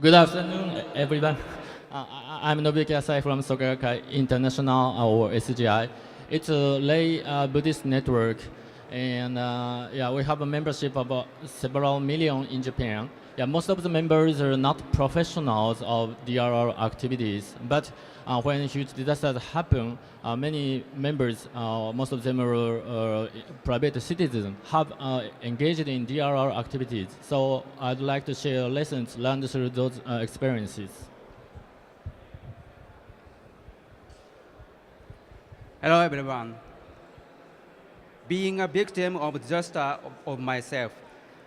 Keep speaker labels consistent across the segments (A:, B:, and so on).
A: Good afternoon, everyone. I'm Gakkai from Soka Gakkai International, or SGI. It's a lay Buddhist network, and yeah, we have a membership of several million in Japan. Yeah, most of the members are not professionals of DRR activities, but when huge disasters happen, many members, most of them are private citizens, have engaged in DRR activities. So I'd like to share lessons learned through those experiences.
B: Hello, everyone. Being a victim of disaster of myself,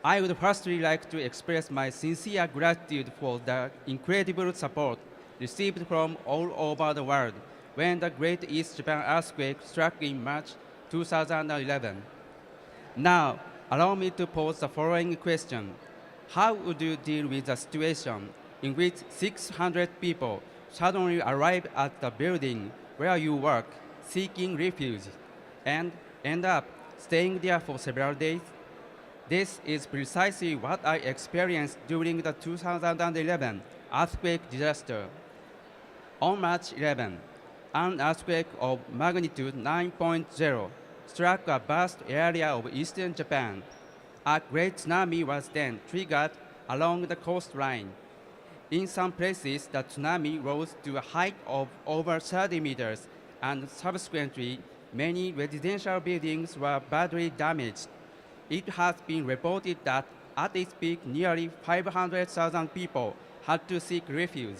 B: I would firstly like to express my sincere gratitude for the incredible support received from all over the world when the Great East Japan earthquake struck in March 2011. Now, allow me to pose the following question. How would you deal with a situation in which 600 people suddenly arrive at the building where you work seeking refuge and end up staying there for several days? This is precisely what I experienced during the 2011 earthquake disaster. On March 11, an earthquake of magnitude 9.0 struck a vast area of eastern Japan. A great tsunami was then triggered along the coastline. In some places, the tsunami rose to a height of over 30 meters, and subsequently, many residential buildings were badly damaged. It has been reported that at its peak, nearly 500,000 people had to seek refuge.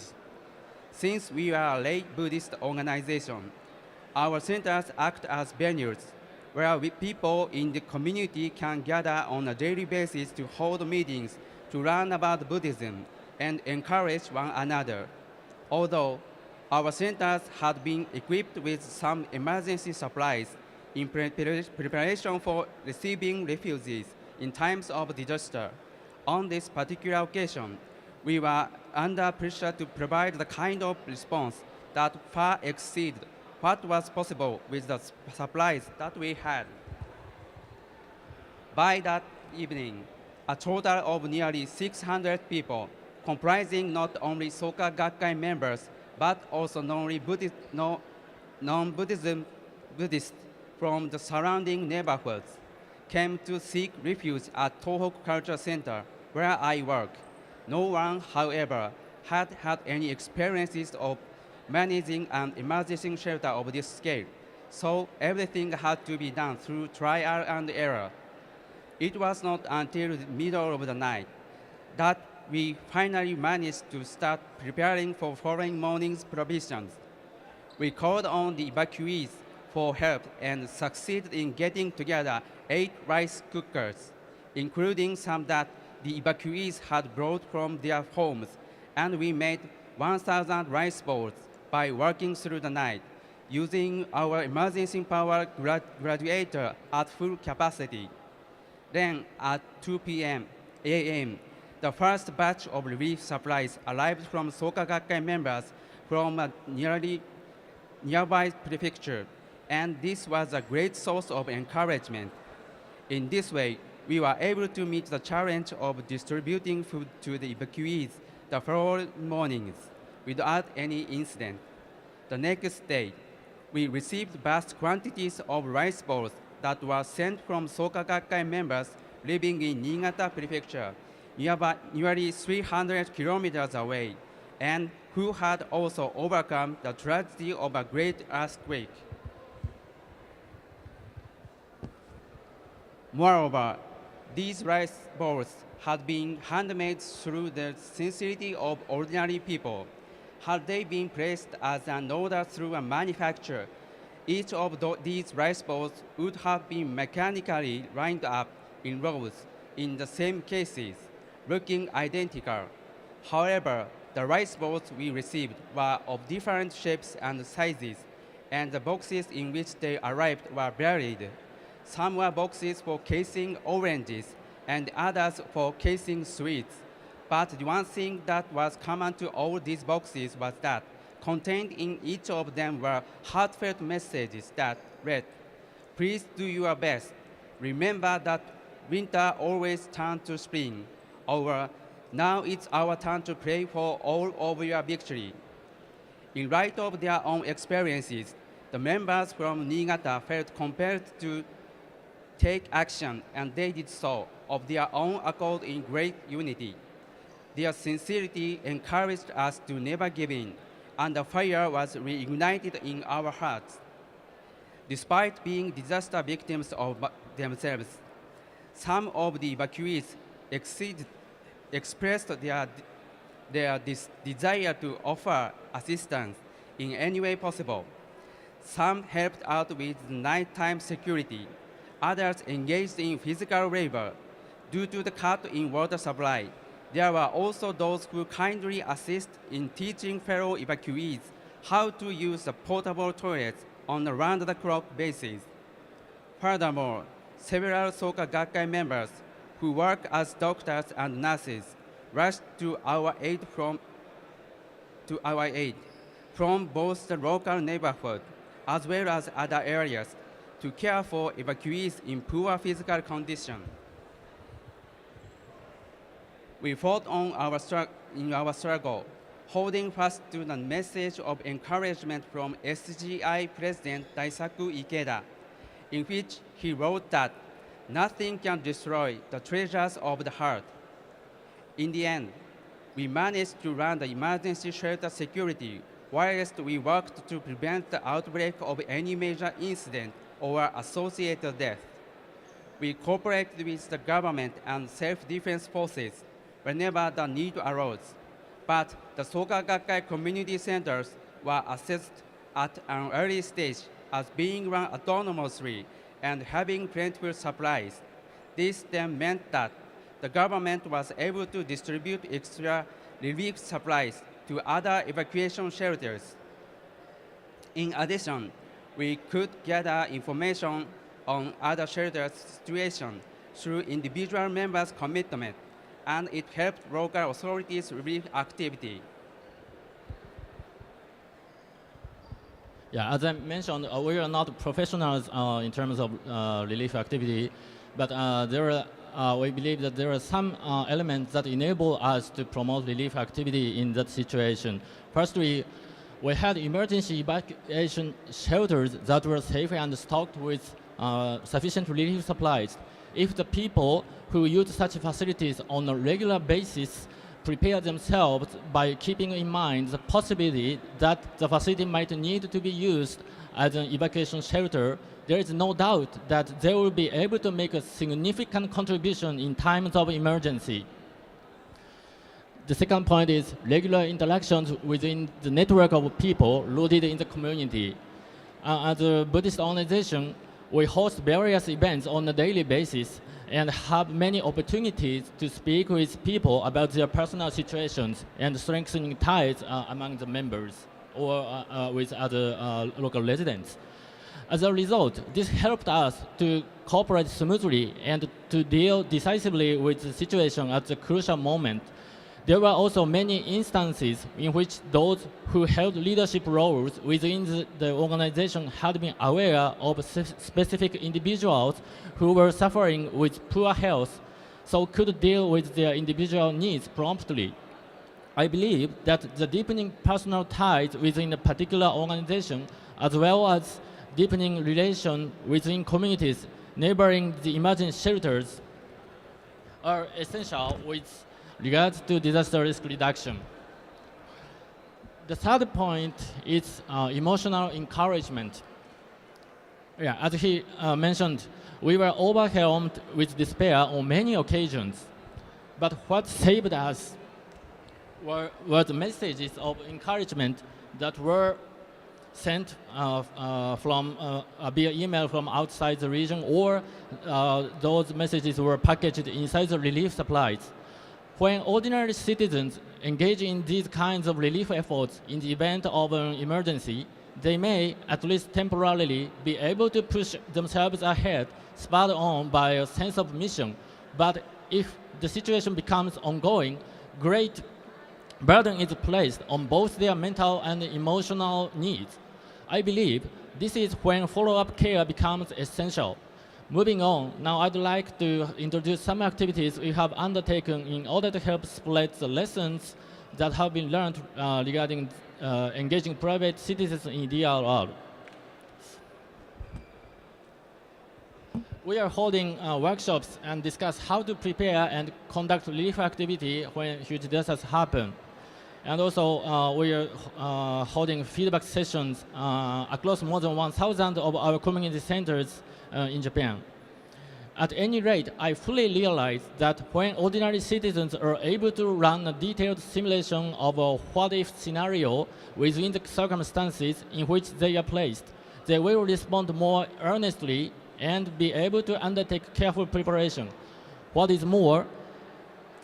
B: Since we are a lay Buddhist organization, our centers act as venues where people in the community can gather on a daily basis to hold meetings to learn about Buddhism and encourage one another. Although our centers had been equipped with some emergency supplies in preparation for receiving refugees in times of disaster, on this particular occasion, we were under pressure to provide the kind of response that far exceeded what was possible with the supplies that we had. By that evening, a total of nearly 600 people, comprising not only Soka Gakkai members, but also non-Buddhism Buddhists from the surrounding neighborhoods, came to seek refuge at Tohoku Culture Center, where I work. No one, however, had any experiences of managing an emergency shelter of this scale, so everything had to be done through trial and error. It was not until the middle of the night that we finally managed to start preparing for following morning's provisions. We called on the evacuees for help and succeeded in getting together 8 rice cookers, including some that the evacuees had brought from their homes, and we made 1,000 rice bowls by working through the night, using our emergency power graduator at full capacity. Then at 2 p.m. a.m., the first batch of relief supplies arrived from Soka Gakkai members from a nearby prefecture, and this was a great source of encouragement. In this way, we were able to meet the challenge of distributing food to the evacuees the following mornings without any incident. The next day, we received vast quantities of rice balls that were sent from Soka Gakkai members living in Niigata Prefecture, nearly 300 kilometers away, and who had also overcome the tragedy of a great earthquake. Moreover, these rice balls had been handmade through the sincerity of ordinary people. Had they been placed as an order through a manufacturer, each of these rice balls would have been mechanically lined up in rows in the same cases, looking identical. However, the rice balls we received were of different shapes and sizes, and the boxes in which they arrived were varied. Some were boxes for casing oranges, and others for casing sweets. But the one thing that was common to all these boxes was that contained in each of them were heartfelt messages that read, "Please do your best. Remember that winter always turns to spring," or Now it's our turn to pray for all of your victory. In light of their own experiences, the members from Niigata felt compelled to take action, and they did so of their own accord in great unity. Their sincerity encouraged us to never give in, and the fire was reignited in our hearts. Despite being disaster victims of themselves, some of the evacuees expressed their desire to offer assistance in any way possible. Some helped out with nighttime security. Others engaged in physical labor. Due to the cut in water supply, there were also those who kindly assist in teaching fellow evacuees how to use the portable toilets on a round-the-clock basis. Furthermore, several Soka Gakkai members who work as doctors and nurses rushed to our aid from both the local neighborhood as well as other areas to care for evacuees in poor physical condition. We fought on in our struggle, holding fast to the message of encouragement from SGI President Daisaku Ikeda, in which he wrote that nothing can destroy the treasures of the heart. In the end, we managed to run the emergency shelter security whilst we worked to prevent the outbreak of any major incident or associated death. We cooperated with the government and self-defense forces whenever the need arose, but the Soka Gakkai community centers were assessed at an early stage as being run autonomously and having plentiful supplies. This then meant that the government was able to distribute extra relief supplies to other evacuation shelters. In addition, we could gather information on other shelters' situation through individual members' commitment, and it helped local authorities' relief activity.
A: Yeah, as I mentioned, we are not professionals in terms of relief activity, but we believe that there are some elements that enable us to promote relief activity in that situation. Firstly, we had emergency evacuation shelters that were safe and stocked with sufficient relief supplies. If the people who use such facilities on a regular basis prepare themselves by keeping in mind the possibility that the facility might need to be used as an evacuation shelter, there is no doubt that they will be able to make a significant contribution in times of emergency. The second point is regular interactions within the network of people rooted in the community. As a Buddhist organization, we host various events on a daily basis and have many opportunities to speak with people about their personal situations and strengthening ties among the members or with other local residents. As a result, this helped us to cooperate smoothly and to deal decisively with the situation at the crucial moment. There were also many instances in which those who held leadership roles within the organization had been aware of specific individuals who were suffering with poor health, so could deal with their individual needs promptly. I believe that the deepening personal ties within a particular organization, as well as deepening relations within communities neighboring the emergency shelters, are essential with regards to disaster risk reduction. The third point is emotional encouragement. Yeah, as he mentioned, we were overwhelmed with despair on many occasions, but what saved us were the messages of encouragement that were sent via email from outside the region, or those messages were packaged inside the relief supplies. When ordinary citizens engage in these kinds of relief efforts in the event of an emergency, they may, at least temporarily, be able to push themselves ahead, spurred on by a sense of mission. But if the situation becomes ongoing, great burden is placed on both their mental and emotional needs. I believe this is when follow-up care becomes essential. Moving on, now I'd like to introduce some activities we have undertaken in order to help spread the lessons that have been learned regarding engaging private citizens in DRR. We are holding workshops and discuss how to prepare and conduct relief activity when huge disasters happen. And also, we are holding feedback sessions across more than 1,000 of our community centers in Japan. At any rate, I fully realize that when ordinary citizens are able to run a detailed simulation of a what-if scenario within the circumstances in which they are placed, they will respond more earnestly and be able to undertake careful preparation. What is more,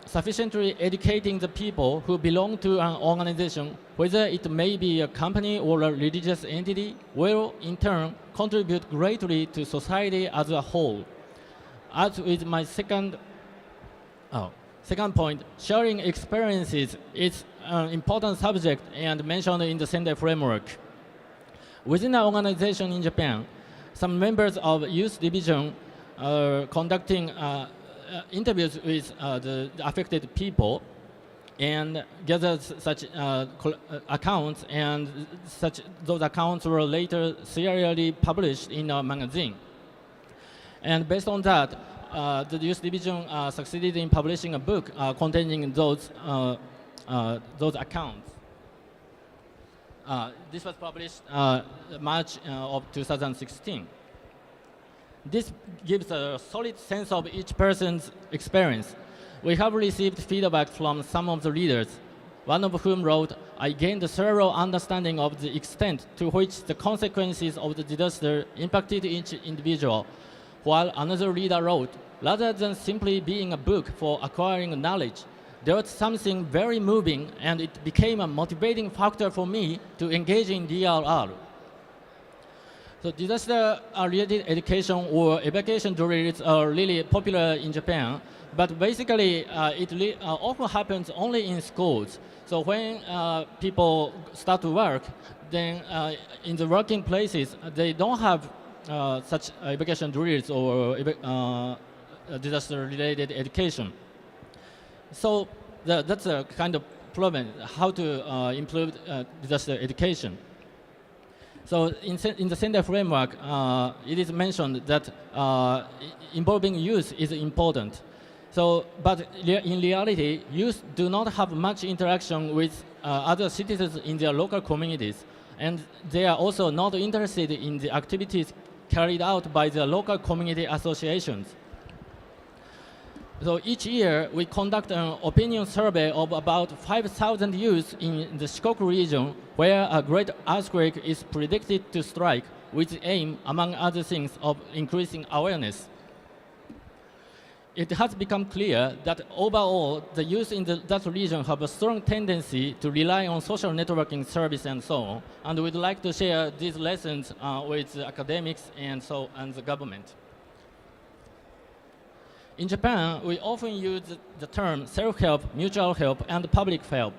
A: sufficiently educating the people who belong to an organization, whether it may be a company or a religious entity, will in turn contribute greatly to society as a whole. As with my second point, sharing experiences is an important subject and mentioned in the Sendai framework. Within our organization in Japan, some members of youth division are conducting interviews with the affected people and gathered such accounts, and those accounts were later serially published in a magazine. And based on that, the youth division succeeded in publishing a book containing those accounts. This was published March of 2016. This gives a solid sense of each person's experience. We have received feedback from some of the readers, one of whom wrote, "I gained a thorough understanding of the extent to which the consequences of the disaster impacted each individual," while another reader wrote, "Rather than simply being a book for acquiring knowledge, there was something very moving, and it became a motivating factor for me to engage in DRR." So disaster-related education or evacuation drills are really popular in Japan, but basically it often happens only in schools. So when people start to work, then in the working places, they don't have such evacuation drills or disaster-related education. So that's a kind of problem, how to improve disaster education. So in the Sendai framework, it is mentioned that involving youth is important. So, but in reality, youth do not have much interaction with other citizens in their local communities, and they are also not interested in the activities carried out by their local community associations. So each year, we conduct an opinion survey of about 5,000 youth in the Shikoku region, where a great earthquake is predicted to strike, with the aim, among other things, of increasing awareness. It has become clear that overall, the youth in that region have a strong tendency to rely on social networking service and so on, and we'd like to share these lessons with the academics and the government. In Japan, we often use the term self-help, mutual help, and public help.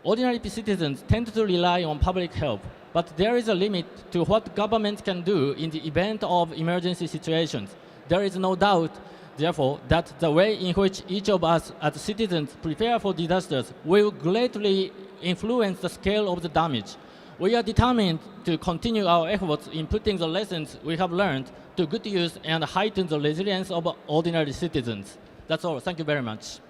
A: Ordinary citizens tend to rely on public help, but there is a limit to what government can do in the event of emergency situations. There is no doubt, therefore, that the way in which each of us as citizens prepare for disasters will greatly influence the scale of the damage. We are determined to continue our efforts in putting the lessons we have learned to good use and heighten the resilience of ordinary citizens. That's all. Thank you very much.